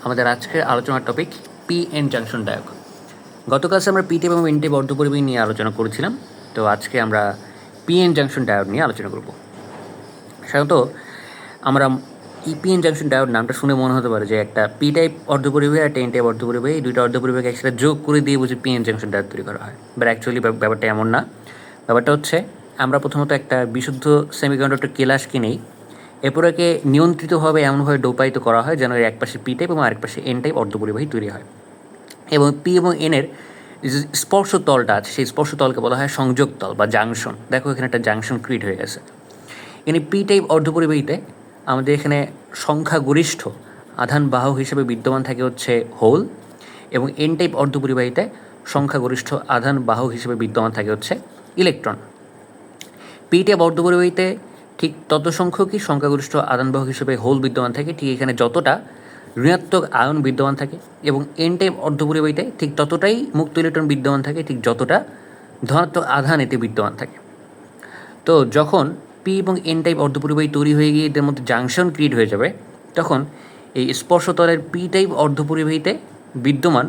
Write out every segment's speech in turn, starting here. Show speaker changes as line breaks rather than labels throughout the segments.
আমাদের আজকের আলোচনার topic P N junction diode. গত ক্লাসে আমরা পি টাইপ এবং এন টাইপ অর্ধপরিবাহী নিয়ে আলোচনা করেছিলাম। তো আজকে আমরা পি এন জাংশন ডায়োড নিয়ে আলোচনা করব। সাধারণত আমরা পি এন জাংশন ডায়োড নামটা শুনে মনে হতে পারে যে একটা পি টাইপ অর্ধপরিবাহী আর এন টাইপ অর্ধপরিবাহী, দুইটা অর্ধপরিবাহীকে একসাথে যোগ করে দিয়ে বুঝি পি এন জাংশন ডায়োড তৈরি করা হয়। বাট অ্যাকচুয়ালি ব্যাপারটা এমন না। ব্যাপারটা হচ্ছে আমরা প্রথমত একটা বিশুদ্ধ সেমিকন্ডাক্টর কেলাস কিনেই, এরপর একে নিয়ন্ত্রিতভাবে এমনভাবে ডোপায়িত করা হয় যেন এর এক পাশে পি টাইপ এবং আরেক পাশে এন টাইপ অর্ধপরিবাহী তৈরি হয়। এবং পি এবং এনের যে স্পর্শ তলটা আছে সেই স্পর্শ তলকে বলা হয় সংযোগ তল বা জাংশন। দেখো এখানে একটা জাংশন ক্রিয়েট হয়ে গেছে। এখানে পি টাইপ অর্ধপরিবাহীতে আমাদের এখানে সংখ্যাগরিষ্ঠ আধান বাহক হিসেবে বিদ্যমান থাকে হচ্ছে হোল, এবং এন টাইপ অর্ধপরিবাহীতে সংখ্যাগরিষ্ঠ আধান বাহক হিসেবে বিদ্যমান থাকে হচ্ছে ইলেকট্রন। পি টাইপ অর্ধপরিবাহীতে ঠিক তত সংখ্যকই সংখ্যাগরিষ্ঠ আধানবাহক হিসেবে হোল বিদ্যমান থাকে, ঠিক এখানে যতটা ঋণাত্মক আয়ন বিদ্যমান থাকে, এবং এন টাইপ অর্ধপরিবাহীতে ঠিক ততটাই মুক্ত ইলেকট্রন বিদ্যমান থাকে, ঠিক যতটা ধনাত্মক আধান এতে বিদ্যমান থাকে। তো যখন পি এবং এন টাইপ অর্ধপরিবাহী তৈরি হয়ে গিয়ে এদের মধ্যে জাংশন ক্রিয়েট হয়ে যাবে, তখন এই স্পর্শতলের পি টাইপ অর্ধপরিবাহীতে বিদ্যমান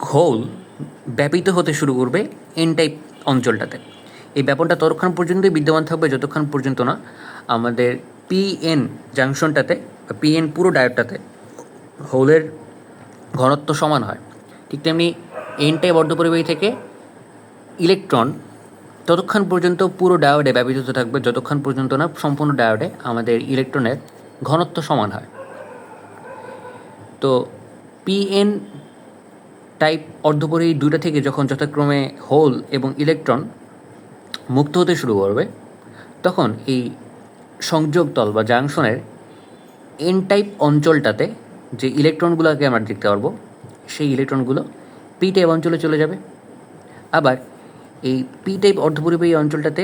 হোল ব্যাপিত হতে শুরু করবে এন টাইপ অঞ্চলটাতে। এই ব্যাপারটা ততক্ষণ পর্যন্তই বিদ্যমান থাকবে যতক্ষণ পর্যন্ত না আমাদের পি এন জাংশনটাতে বা পি এন পুরো ডায়োডটাতে হোলের ঘনত্ব সমান হয়। ঠিক তেমনি এন টাইপ অর্ধপরিবাহী থেকে ইলেকট্রন ততক্ষণ পর্যন্ত পুরো ডায়োডে ব্যাপিত হতে থাকবে যতক্ষণ পর্যন্ত না সম্পূর্ণ ডায়োডে আমাদের ইলেকট্রনের ঘনত্ব সমান হয়। তো পি এন টাইপ অর্ধপরিবাহী দুইটা থেকে যখন যথাক্রমে হোল এবং ইলেকট্রন মুক্ত হতে শুরু করবে, তখন এই সংযোগতল বা জাংশনের এন টাইপ অঞ্চলটাতে যে ইলেকট্রনগুলোকে আমরা দেখতে পারবো, সেই ইলেকট্রনগুলো পি টাইপ অঞ্চলে চলে যাবে। আবার এই পি টাইপ অর্ধপরিবাহী অঞ্চলটাতে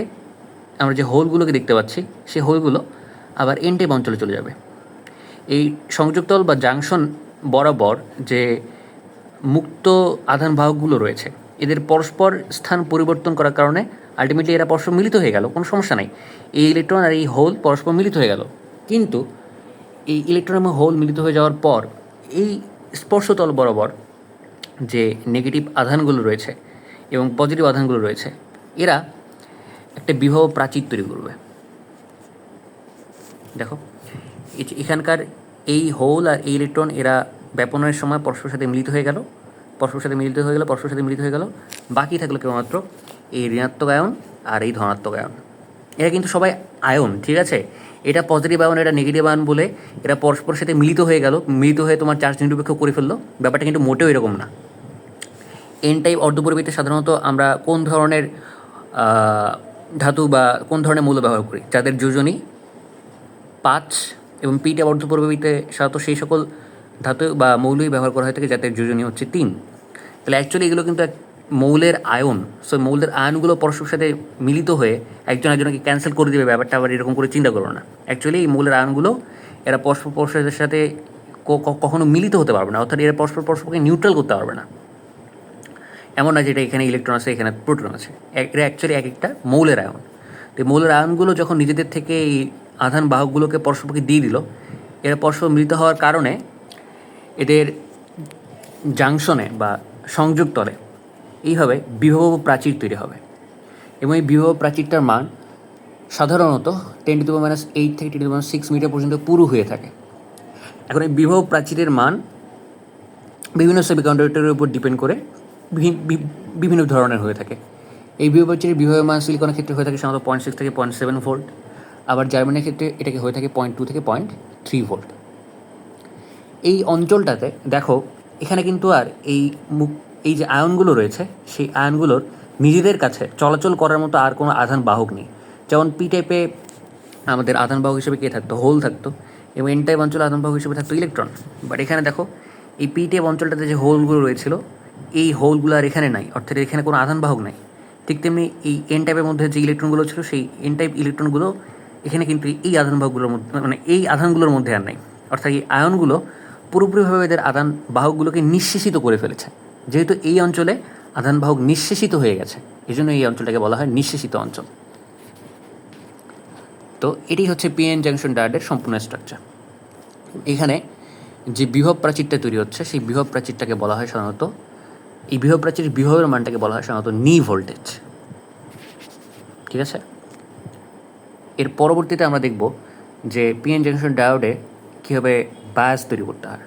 আমরা যে হোলগুলোকে দেখতে পাচ্ছি, সেই হোলগুলো আবার এন টাইপ অঞ্চলে চলে যাবে। এই সংযোগতল বা জাংশন বরাবর যে মুক্ত আধান বাহকগুলো রয়েছে, এদের পরস্পর স্থান পরিবর্তন করার কারণে আলটিমেটলি এরা পরস্পর মিলিত হয়ে গেল, কোনো সমস্যা নাই। এই ইলেকট্রন আর এই হোল পরস্পর মিলিত হয়ে গেল, কিন্তু এই ইলেকট্রন এবং হোল মিলিত হয়ে যাওয়ার পর এই স্পর্শতল বরাবর যে নেগেটিভ আধানগুলো রয়েছে এবং পজিটিভ আধানগুলো রয়েছে, এরা একটা বিভব প্রাচীর তৈরি করবে। দেখো এখানকার এই হোল আর এই ইলেকট্রন এরা ব্যাপনের সময় পরস্পরের সাথে মিলিত হয়ে গেল, বাকি থাকলো কেবলমাত্র এই ঋণাত্মক আয়ন আর এই ধনাত্মক আয়ন। এরা কিন্তু সবাই আয়ন, ঠিক আছে? এটা পজিটিভ আয়ন, এটা নেগেটিভ আয়ন বলে এরা পরস্পরের সাথে মিলিত হয়ে তোমার চার্জ নিরপেক্ষ করে ফেললো। ব্যাপারটা কিন্তু মোটেও এরকম না। এন টাইপ অর্ধপরিবাহীতে সাধারণত আমরা কোন ধরনের ধাতু বা কোন ধরনের মৌল ব্যবহার করি, যাদের যোজনী 5, এবং পি টাইপ অর্ধপরিবাহীতে সাধারণত সেই সকল ধাতু বা মৌলই ব্যবহার করা হয়ে থাকে যাদের যোজনী হচ্ছে 3। তাহলে অ্যাকচুয়ালি এগুলো কিন্তু এক মৌলের আয়ন। সো মৌলের আয়নগুলো পরস্পরের সাথে মিলিত হয়ে একজন একজনকে ক্যান্সেল করে দেবে, ব্যাপারটা আবার এরকম করে চিন্তা করো না। অ্যাকচুয়ালি এই মৌলের আয়নগুলো এরা পরস্পরের সাথে কখনো মিলিত হতে পারবে না, অর্থাৎ এরা পরস্পরকে নিউট্রাল করতে পারবে না। এমন না যেটা এখানে ইলেকট্রন আছে, এখানে প্রোটন আছে। এরা অ্যাকচুয়ালি এক একটা মৌলের আয়ন। তো মৌলের আয়নগুলো যখন নিজেদের থেকে এই আধান বাহকগুলোকে পরস্পরকে দিয়ে দিল, এরা পরস্পর মিলিত হওয়ার কারণে এদের জাংশনে বা সংযোগতলে এইভাবে বিভব প্রাচীর তৈরি হবে, এবং এই বিভব প্রাচীরটার মান সাধারণত 10⁻⁸ থেকে 10⁻6 মিটার পর্যন্ত পুরু হয়ে থাকে। এখন এই বিভব প্রাচীরের মান বিভিন্ন সেমিকন্ডাক্টরের উপর ডিপেন্ড করে বিভিন্ন ধরনের হয়ে থাকে। এই বিভব প্রাচীরের বিভবের মান সিলিকনের ক্ষেত্রে হয়ে থাকে সাধারণত 0.6 থেকে 0.7 ভোল্ট, আবার জার্মানির ক্ষেত্রে এটাকে হয়ে থাকে 0.2 থেকে 0.3 ভোল্ট। এই অঞ্চলটাতে দেখো এখানে কিন্তু আর এই যে আয়নগুলো রয়েছে, সেই আয়নগুলোর নিজেদের কাছে চলাচল করার মতো আর কোনো আধান বাহক নেই। যেমন পি টাইপে আমাদের আধান বাহক হিসেবে কে থাকতো, হোল থাকতো, এবং এন টাইপ অঞ্চলে আধান বাহক হিসেবে থাকতো ইলেকট্রন। বাট এখানে দেখো এই পি টাইপ অঞ্চলটাতে যে হোলগুলো রয়েছিল, এই হোলগুলো আর এখানে নাই, অর্থাৎ এখানে কোনো আধান বাহক নাই। ঠিক তেমনি এই এন টাইপের মধ্যে যে ইলেকট্রনগুলো ছিল, সেই এন টাইপ ইলেকট্রনগুলো এখানে কিন্তু এই আধান বাহকগুলোর মধ্যে, মানে এই আধানগুলোর মধ্যে আর নাই। অর্থাৎ এই আয়নগুলো পুরোপুরিভাবে এদের আধান বাহকগুলোকে নিঃশেষিত করে ফেলেছে। যেহেতু এই অঞ্চলে আধান বাহক নিঃশেষিত হয়ে গেছে, এই জন্য এই অঞ্চলটাকে বলা হয় নিঃশেষিত অঞ্চল। তো এটি হচ্ছে পি এন জাংশন ডায়োডের সম্পূর্ণ স্ট্রাকচার। এখানে যে বিভব প্রাচীরটা তৈরি হচ্ছে সেই বিভব প্রাচীরটাকে বলা হয় সাধারণত, এই বিভব প্রাচীর বিভবের মানটাকে বলা হয় সাধারণত নি ভোল্টেজ। ঠিক আছে, এর পরবর্তীতে আমরা দেখব যে পিএন জাংশন ডায়োডে কীভাবে বায়াস তৈরি করতে হয়।